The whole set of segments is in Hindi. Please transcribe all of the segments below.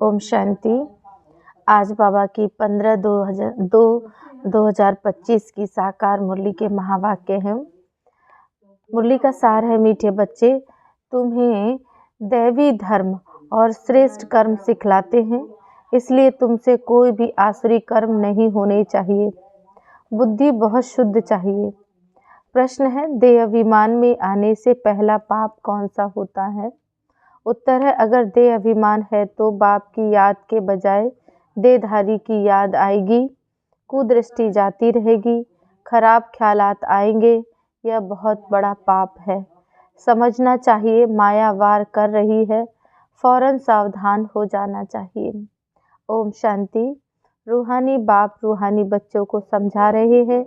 ओम शांति। आज बाबा की 15/2/2025 की साकार मुरली के महावाक्य हैं। मुरली का सार है, मीठे बच्चे, तुम्हें दैवी धर्म और श्रेष्ठ कर्म सिखलाते हैं, इसलिए तुमसे कोई भी आसुरी कर्म नहीं होने चाहिए। बुद्धि बहुत शुद्ध चाहिए। प्रश्न है, देह अभिमान में आने से पहला पाप कौन सा होता है? उत्तर है, अगर देह अभिमान है तो बाप की याद के बजाय देहधारी की याद आएगी, कुदृष्टि जाती रहेगी, खराब ख्यालात आएंगे। यह बहुत बड़ा पाप है। समझना चाहिए माया वार कर रही है, फौरन सावधान हो जाना चाहिए। ओम शांति। रूहानी बाप रूहानी बच्चों को समझा रहे हैं।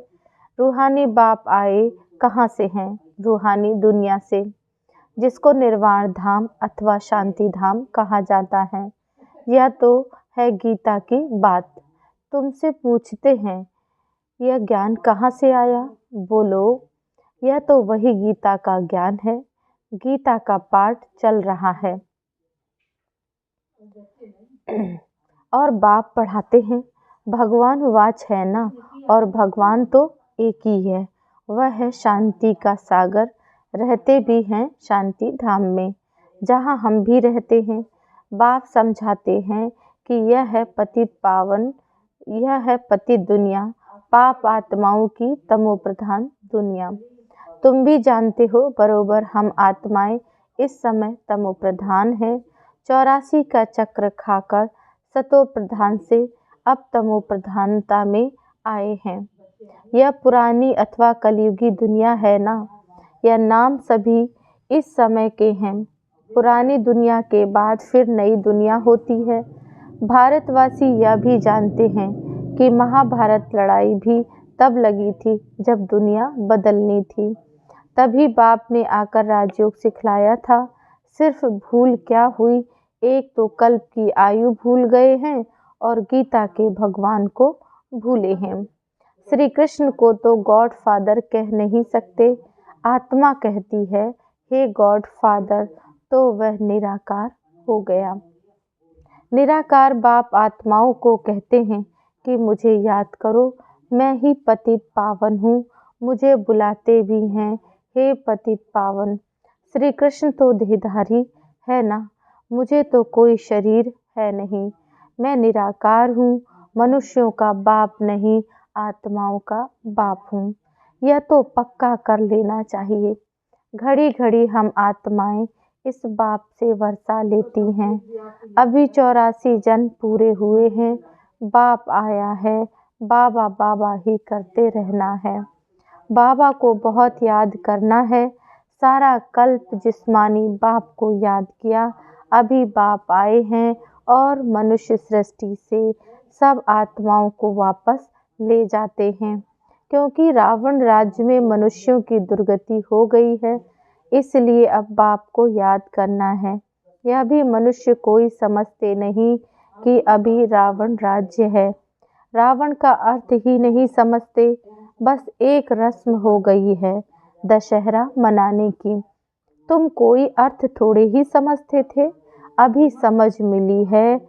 रूहानी बाप आए कहाँ से हैं? रूहानी दुनिया से, जिसको निर्वाण धाम अथवा शांति धाम कहा जाता है। यह तो है गीता की बात। तुमसे पूछते हैं, यह ज्ञान कहाँ से आया? बोलो, यह तो वही गीता का ज्ञान है। गीता का पाठ चल रहा है और बाप पढ़ाते हैं। भगवान वाच है ना, और भगवान तो एक ही है, वह है शांति का सागर। रहते भी हैं शांति धाम में, जहाँ हम भी रहते हैं। बाप समझाते हैं कि यह है पतित पावन, यह है पतित दुनिया, पाप आत्माओं की तमो प्रधान दुनिया। तुम भी जानते हो बरोबर, हम आत्माएं इस समय तमो प्रधान हैं। 84 का चक्र खाकर सतो प्रधान से अब तमो प्रधानता में आए हैं। यह पुरानी अथवा कलयुगी दुनिया है ना। यह नाम सभी इस समय के हैं। पुरानी दुनिया के बाद फिर नई दुनिया होती है। भारतवासी यह भी जानते हैं कि महाभारत लड़ाई भी तब लगी थी जब दुनिया बदलनी थी। तभी बाप ने आकर राजयोग सिखलाया था। सिर्फ भूल क्या हुई, एक तो कल्प की आयु भूल गए हैं और गीता के भगवान को भूले हैं। श्री कृष्ण को तो गॉड फादर कह नहीं सकते। आत्मा कहती है, हे गॉड फादर, तो वह निराकार हो गया। निराकार बाप आत्माओं को कहते हैं कि मुझे याद करो, मैं ही पतित पावन हूँ। मुझे बुलाते भी हैं, हे पतित पावन। श्री कृष्ण तो देहधारी है ना, मुझे तो कोई शरीर है नहीं। मैं निराकार हूँ, मनुष्यों का बाप नहीं, आत्माओं का बाप हूँ। यह तो पक्का कर लेना चाहिए। घड़ी घड़ी हम आत्माएं इस बाप से वर्षा लेती हैं। अभी 84 जन्म पूरे हुए हैं। बाप आया है, बाबा बाबा ही करते रहना है। बाबा को बहुत याद करना है। सारा कल्प जिस्मानी बाप को याद किया। अभी बाप आए हैं और मनुष्य सृष्टि से सब आत्माओं को वापस ले जाते हैं, क्योंकि रावण राज्य में मनुष्यों की दुर्गति हो गई है। इसलिए अब बाप को याद करना है। यह भी मनुष्य कोई समझते नहीं कि अभी रावण राज्य है। रावण का अर्थ ही नहीं समझते। बस एक रस्म हो गई है दशहरा मनाने की। तुम कोई अर्थ थोड़े ही समझते थे, अभी समझ मिली है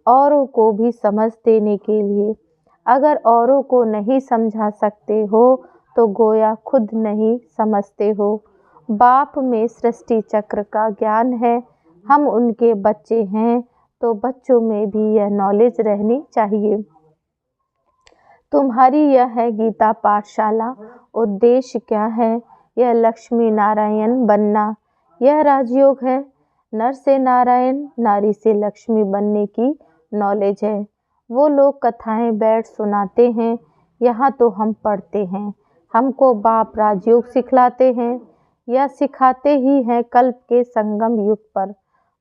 औरों को भी समझ देने के लिए। अगर औरों को नहीं समझा सकते हो तो गोया खुद नहीं समझते हो। बाप में सृष्टि चक्र का ज्ञान है। हम उनके बच्चे हैं, तो बच्चों में भी यह नॉलेज रहनी चाहिए। तुम्हारी यह है गीता पाठशाला। उद्देश्य क्या है? यह लक्ष्मी नारायण बनना। यह राजयोग है। नर से नारायण, नारी से लक्ष्मी बनने की नॉलेज है। वो लोग कथाएं बैठ सुनाते हैं, यहाँ तो हम पढ़ते हैं। हमको बाप राजयोग सिखलाते हैं। यह सिखाते ही हैं कल्प के संगम युग पर।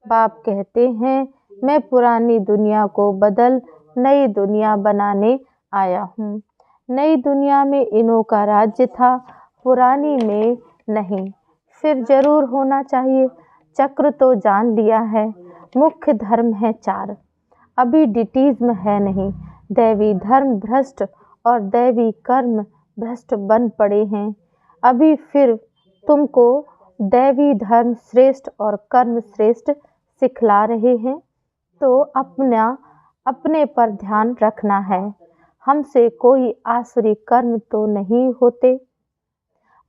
बाप कहते हैं, मैं पुरानी दुनिया को बदल नई दुनिया बनाने आया हूँ। नई दुनिया में इन्हों का राज्य था, पुरानी में नहीं। फिर जरूर होना चाहिए। चक्र तो जान लिया है। मुख्य धर्म है 4। अभी डिटीज्म है नहीं। दैवी धर्म भ्रष्ट और दैवी कर्म भ्रष्ट बन पड़े हैं। अभी फिर तुमको दैवी धर्म श्रेष्ठ और कर्म श्रेष्ठ सिखला रहे हैं। तो अपने पर ध्यान रखना है। हमसे कोई आसुरी कर्म तो नहीं होते।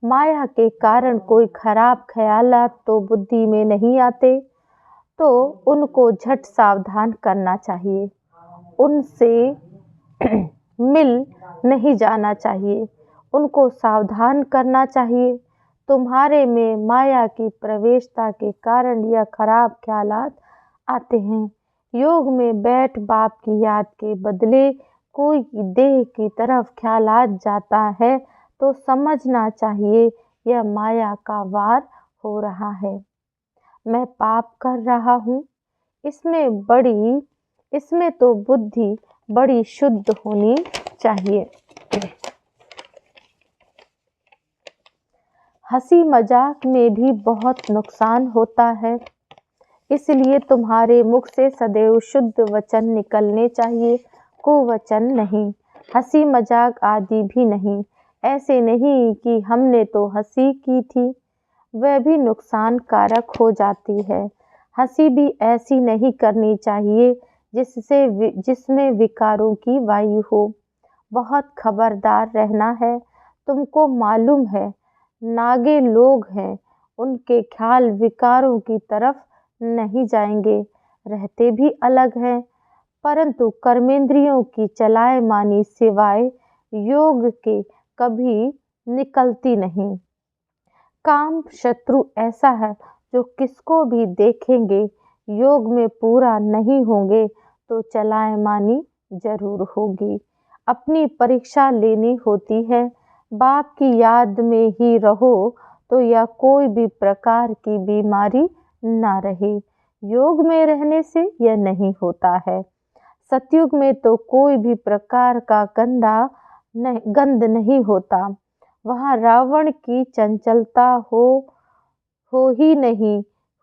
माया के कारण कोई खराब ख्यालात तो बुद्धि में नहीं आते, तो उनको झट सावधान करना चाहिए। उनसे मिल नहीं जाना चाहिए, उनको सावधान करना चाहिए। तुम्हारे में माया की प्रवेशता के कारण यह खराब ख्यालात आते हैं। योग में बैठ बाप की याद के बदले कोई देह की तरफ ख्यालात जाता है तो समझना चाहिए यह माया का वार हो रहा है। मैं पाप कर रहा हूँ। इसमें तो बुद्धि बड़ी शुद्ध होनी चाहिए। हंसी मजाक में भी बहुत नुकसान होता है, इसलिए तुम्हारे मुख से सदैव शुद्ध वचन निकलने चाहिए, कुवचन नहीं, हंसी मजाक आदि भी नहीं। ऐसे नहीं कि हमने तो हंसी की थी, वह भी नुकसान कारक हो जाती है। हंसी भी ऐसी नहीं करनी चाहिए जिसमें विकारों की वायु हो। बहुत खबरदार रहना है। तुमको मालूम है नागे लोग हैं, उनके ख्याल विकारों की तरफ नहीं जाएंगे, रहते भी अलग हैं, परंतु कर्मेंद्रियों की चलायमानी सिवाय योग के कभी निकलती नहीं। काम शत्रु ऐसा है जो किसको भी देखेंगे योग में पूरा नहीं होंगे तो चलायमानी जरूर होगी। अपनी परीक्षा लेनी होती है। बाप की याद में ही रहो तो यह कोई भी प्रकार की बीमारी ना रहे। योग में रहने से यह नहीं होता है। सतयुग में तो कोई भी प्रकार का गंध नहीं होता। वहाँ रावण की चंचलता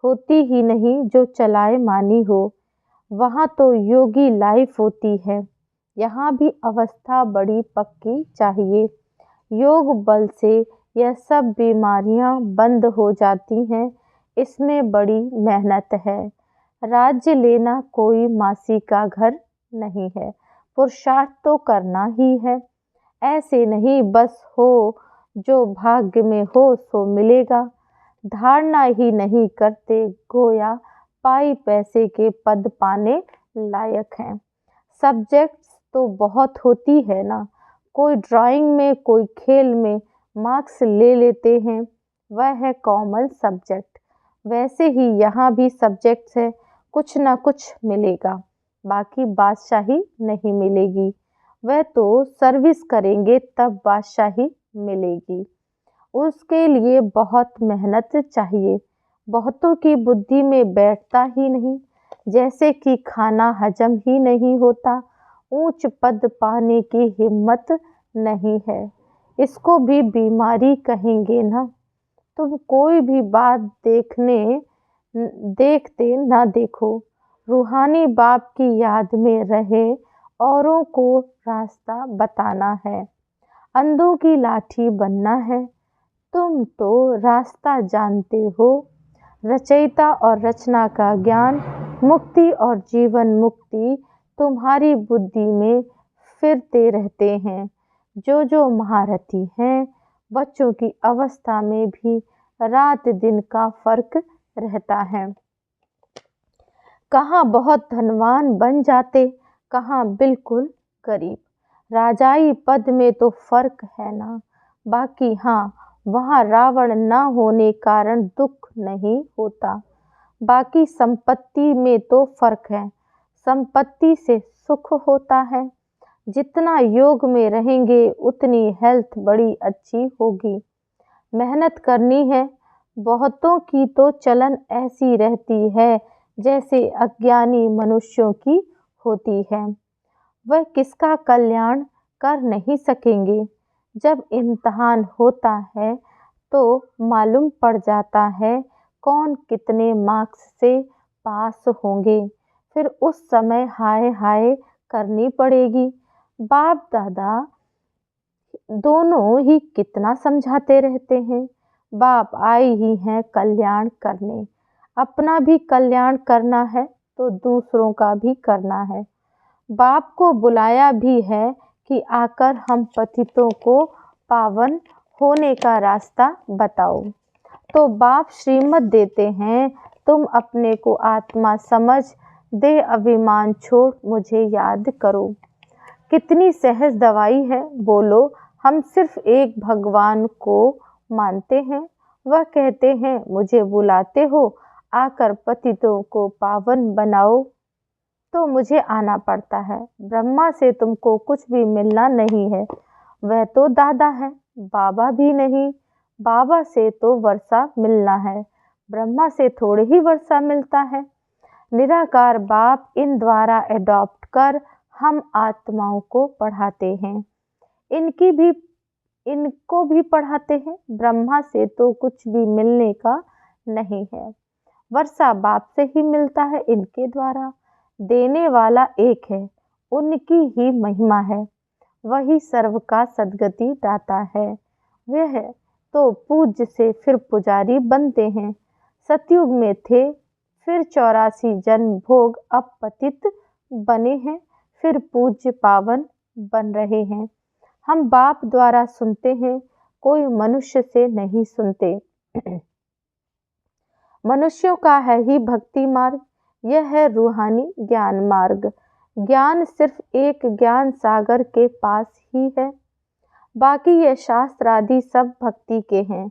होती ही नहीं जो चलाए मानी हो। वहाँ तो योगी लाइफ होती है। यहाँ भी अवस्था बड़ी पक्की चाहिए। योग बल से यह सब बीमारियाँ बंद हो जाती हैं। इसमें बड़ी मेहनत है। राज्य लेना कोई मासी का घर नहीं है, पुरुषार्थ तो करना ही है। ऐसे नहीं बस हो जो भाग्य में हो सो मिलेगा। धारणा ही नहीं करते गोया पाई पैसे के पद पाने लायक हैं। सब्जेक्ट्स तो बहुत होती है ना, कोई ड्राइंग में कोई खेल में मार्क्स ले लेते हैं, वह है कॉमन सब्जेक्ट। वैसे ही यहाँ भी सब्जेक्ट्स है, कुछ ना कुछ मिलेगा, बाकी बादशाही नहीं मिलेगी। वह तो सर्विस करेंगे तब बादशाही मिलेगी। उसके लिए बहुत मेहनत चाहिए। बहुतों की बुद्धि में बैठता ही नहीं, जैसे कि खाना हजम ही नहीं होता। ऊंच पद पाने की हिम्मत नहीं है, इसको भी बीमारी कहेंगे ना। तुम कोई भी बात देखते ना देखो। रूहानी बाप की याद में रहे, औरों को रास्ता बताना है, अंधों की लाठी बनना है। तुम तो रास्ता जानते हो। रचयिता और रचना का ज्ञान, मुक्ति और जीवन मुक्ति तुम्हारी बुद्धि में फिरते रहते हैं। जो महारथी हैं, बच्चों की अवस्था में भी रात दिन का फर्क रहता है। कहाँ बहुत धनवान बन जाते, कहाँ बिल्कुल गरीब। राजाई पद में तो फर्क है ना, बाकी हाँ वहाँ रावण ना होने कारण दुख नहीं होता। बाकी संपत्ति में तो फर्क है, संपत्ति से सुख होता है। जितना योग में रहेंगे उतनी हेल्थ बड़ी अच्छी होगी। मेहनत करनी है। बहुतों की तो चलन ऐसी रहती है जैसे अज्ञानी मनुष्यों की होती है। वह किसका कल्याण कर नहीं सकेंगे। जब इम्तिहान होता है तो मालूम पड़ जाता है कौन कितने मार्क्स से पास होंगे। फिर उस समय हाय हाय करनी पड़ेगी। बाप दादा दोनों ही कितना समझाते रहते हैं। बाप आए ही हैं कल्याण करने, अपना भी कल्याण करना है तो दूसरों का भी करना है। बाप को बुलाया भी है कि आकर हम पतितों को पावन होने का रास्ता बताओ। तो बाप श्रीमत देते हैं, तुम अपने को आत्मा समझ दे अभिमान छोड़ मुझे याद करो। कितनी सहज दवाई है बोलो, हम सिर्फ एक भगवान को मानते हैं। वह कहते हैं मुझे बुलाते हो, आकर पतितों को पावन बनाओ, तो मुझे आना पड़ता है। ब्रह्मा से तुमको कुछ भी मिलना नहीं है, वह तो दादा है, बाबा भी नहीं। बाबा से तो वर्षा मिलना है, ब्रह्मा से थोड़ी ही वर्षा मिलता है। निराकार बाप इन द्वारा एडॉप्ट कर हम आत्माओं को पढ़ाते हैं, इनको भी पढ़ाते हैं। ब्रह्मा से तो कुछ भी मिलने का नहीं है, वर्षा बाप से ही मिलता है, इनके द्वारा। देने वाला एक है, उनकी ही महिमा है, वही सर्व का सद्गति दाता है। वह तो पूज्य से फिर पुजारी बनते हैं। सतयुग में थे, फिर 84 जन्म भोग, अब पतित बने हैं, फिर पूज्य पावन बन रहे हैं। हम बाप द्वारा सुनते हैं, कोई मनुष्य से नहीं सुनते। मनुष्यों का है ही भक्ति मार्ग, यह है रूहानी ज्ञान मार्ग। ज्ञान सिर्फ एक ज्ञान सागर के पास ही है, बाकी यह शास्त्र आदि सब भक्ति के हैं।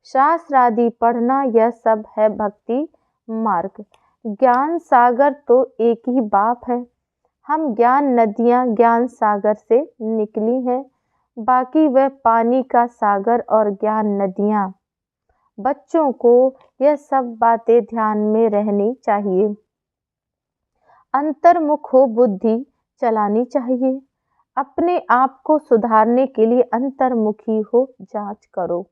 शास्त्र आदि पढ़ना यह सब है भक्ति मार्ग। ज्ञान सागर तो एक ही बाप है, हम ज्ञान नदियाँ ज्ञान सागर से निकली हैं, बाकी वह पानी का सागर और ज्ञान नदियाँ। बच्चों को यह सब बातें ध्यान में रहनी चाहिए। अंतर्मुख हो बुद्धि चलानी चाहिए, अपने आप को सुधारने के लिए अंतर्मुखी हो जांच करो।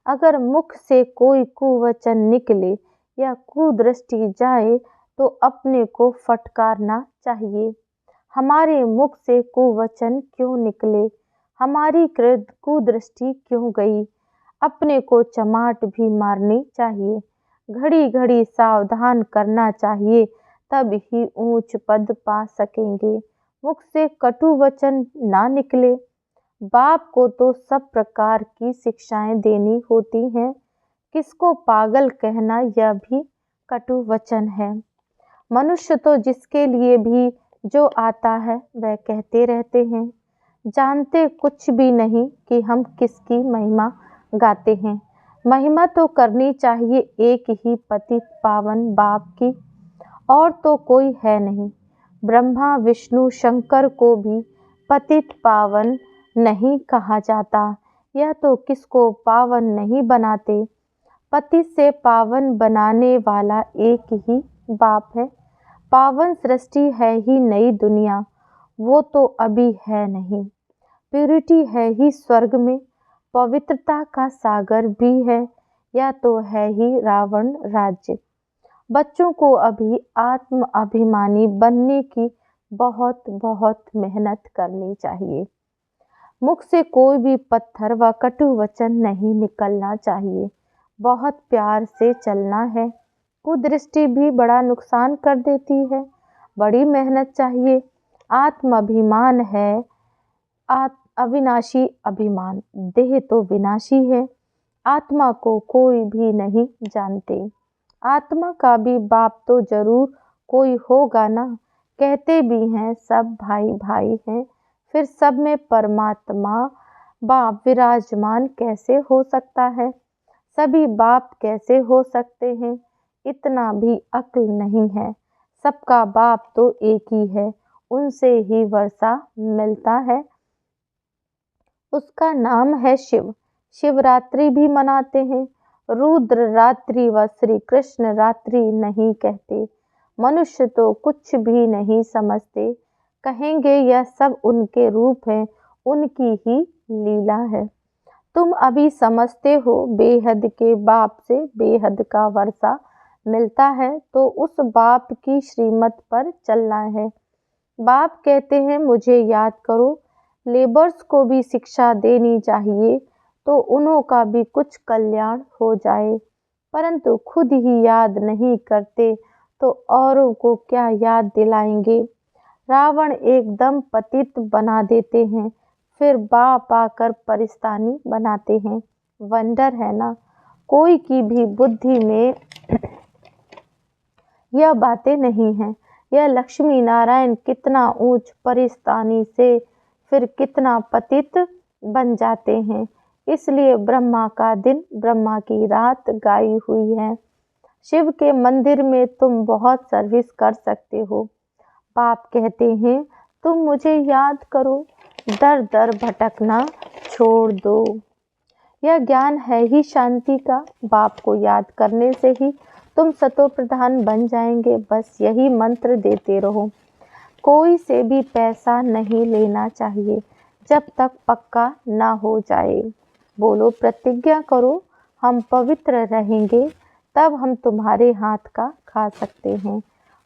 अगर मुख से कोई कुवचन निकले या कुदृष्टि जाए तो अपने को फटकारना चाहिए। हमारे मुख से कुवचन क्यों निकले, हमारी कुदृष्टि क्यों गई, अपने को चमाट भी मारनी चाहिए। घड़ी घड़ी सावधान करना चाहिए, तब ही ऊंच पद पा सकेंगे। मुख से कटु वचन ना निकले। बाप को तो सब प्रकार की शिक्षाएं देनी होती हैं, किसको पागल कहना यह भी कटु वचन है। मनुष्य तो जिसके लिए भी जो आता है वह कहते रहते हैं, जानते कुछ भी नहीं कि हम किसकी महिमा गाते हैं। महिमा तो करनी चाहिए एक ही पतित पावन बाप की, और तो कोई है नहीं। ब्रह्मा विष्णु शंकर को भी पतित पावन नहीं कहा जाता, यह तो किसको पावन नहीं बनाते। पतित से पावन बनाने वाला एक ही बाप है। पावन सृष्टि है ही नई दुनिया, वो तो अभी है नहीं। प्यूरिटी है ही स्वर्ग में, पवित्रता का सागर भी है, या तो है ही रावण राज्य। बच्चों को अभी आत्म अभिमानी बनने की बहुत बहुत मेहनत करनी चाहिए। मुख से कोई भी पत्थर व कटु वचन नहीं निकलना चाहिए, बहुत प्यार से चलना है। कुदृष्टि भी बड़ा नुकसान कर देती है, बड़ी मेहनत चाहिए। आत्म अभिमान है अविनाशी अभिमान, देह तो विनाशी है, आत्मा को कोई भी नहीं जानते। आत्मा का भी बाप तो जरूर कोई होगा ना, कहते भी हैं सब भाई भाई हैं, फिर सब में परमात्मा बाप विराजमान कैसे हो सकता है, सभी बाप कैसे हो सकते हैं, इतना भी अक्ल नहीं है। सबका बाप तो एक ही है, उनसे ही वर्षा मिलता है, उसका नाम है शिव। शिवरात्रि भी मनाते हैं, रुद्र रात्रि व श्री कृष्ण रात्रि नहीं कहते। मनुष्य तो कुछ भी नहीं समझते, कहेंगे यह सब उनके रूप हैं, उनकी ही लीला है। तुम अभी समझते हो बेहद के बाप से बेहद का वर्षा मिलता है, तो उस बाप की श्रीमत पर चलना है। बाप कहते हैं मुझे याद करो, लेबर्स को भी शिक्षा देनी चाहिए, तो उन्हों का भी कुछ कल्याण हो जाए, परंतु खुद ही याद नहीं करते तो औरों को क्या याद दिलाएंगे। रावण एकदम पतित बना देते हैं, फिर बाप आकर परिस्तानी बनाते हैं। वंडर है ना, कोई की भी बुद्धि में यह बातें नहीं हैं। यह लक्ष्मी नारायण कितना ऊंच परिस्तानी से फिर कितना पतित बन जाते हैं। इसलिए ब्रह्मा का दिन ब्रह्मा की रात गाई हुई है। शिव के मंदिर में तुम बहुत सर्विस कर सकते हो। बाप कहते हैं तुम मुझे याद करो, दर दर भटकना छोड़ दो। यह ज्ञान है ही शांति का। बाप को याद करने से ही तुम सतो प्रधान बन जाएंगे। बस यही मंत्र देते रहो। कोई से भी पैसा नहीं लेना चाहिए जब तक पक्का ना हो जाए। बोलो, प्रतिज्ञा करो, हम पवित्र रहेंगे, तब हम तुम्हारे हाथ का खा सकते हैं,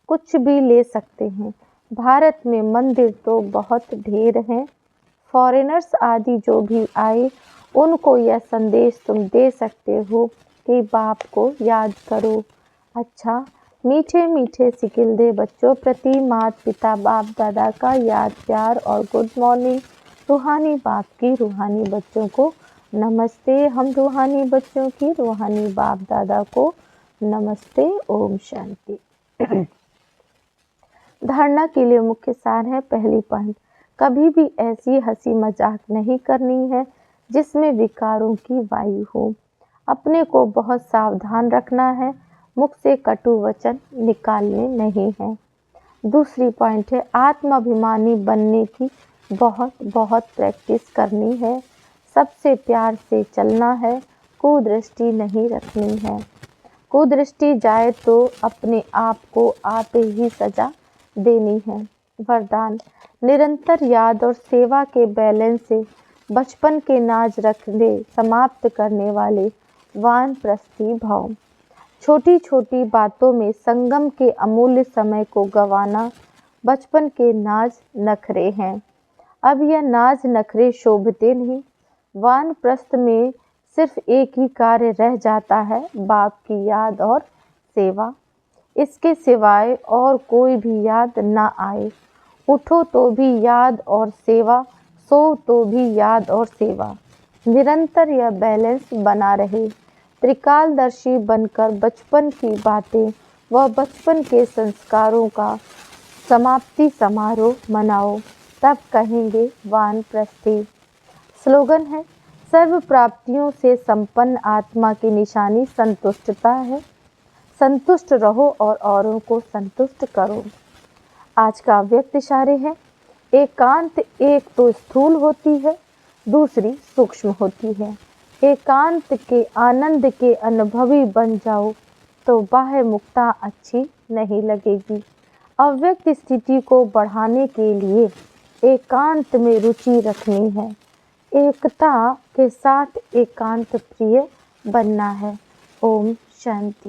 कुछ भी ले सकते हैं। भारत में मंदिर तो बहुत ढेर हैं। फॉरेनर्स आदि जो भी आए उनको यह संदेश तुम दे सकते हो कि बाप को याद करो। अच्छा, मीठे मीठे सिकिलदे बच्चों प्रति माता पिता बाप दादा का याद प्यार और गुड मॉर्निंग। रूहानी बाप की रूहानी बच्चों को नमस्ते। हम रूहानी बच्चों की रूहानी बाप दादा को नमस्ते। ओम शांति। धारणा के लिए मुख्य सार है। पहली पॉइंट, कभी भी ऐसी हंसी मजाक नहीं करनी है जिसमें विकारों की वायु हो। अपने को बहुत सावधान रखना है, मुख से कटु वचन निकालने नहीं है। दूसरी पॉइंट है, आत्माभिमानी बनने की बहुत बहुत प्रैक्टिस करनी है। सबसे प्यार से चलना है, कुदृष्टि नहीं रखनी है। कुदृष्टि जाए तो अपने आप को आप ही सजा देनी है। वरदान, निरंतर याद और सेवा के बैलेंस से बचपन के नाज रखने समाप्त करने वाले वानप्रस्थी भाव। छोटी छोटी बातों में संगम के अमूल्य समय को गंवाना बचपन के नाज नखरे हैं। अब यह नाज नखरे शोभते नहीं। वानप्रस्थ में सिर्फ एक ही कार्य रह जाता है, बाप की याद और सेवा। इसके सिवाय और कोई भी याद ना आए। उठो तो भी याद और सेवा, सो तो भी याद और सेवा। निरंतर यह बैलेंस बना रहे। त्रिकालदर्शी बनकर बचपन की बातें व बचपन के संस्कारों का समाप्ति समारोह मनाओ, तब कहेंगे वानप्रस्थी। स्लोगन है, सर्व प्राप्तियों से संपन्न आत्मा की निशानी संतुष्टता है। संतुष्ट रहो और औरों को संतुष्ट करो। आज का व्यक्त इशारे है, एकांत एक तो स्थूल होती है, दूसरी सूक्ष्म होती है। एकांत के आनंद के अनुभवी बन जाओ तो बाह्य मुक्ता अच्छी नहीं लगेगी। अव्यक्त स्थिति को बढ़ाने के लिए एकांत में रुचि रखनी है। एकता के साथ एकांत प्रिय बनना है। ओम शांति।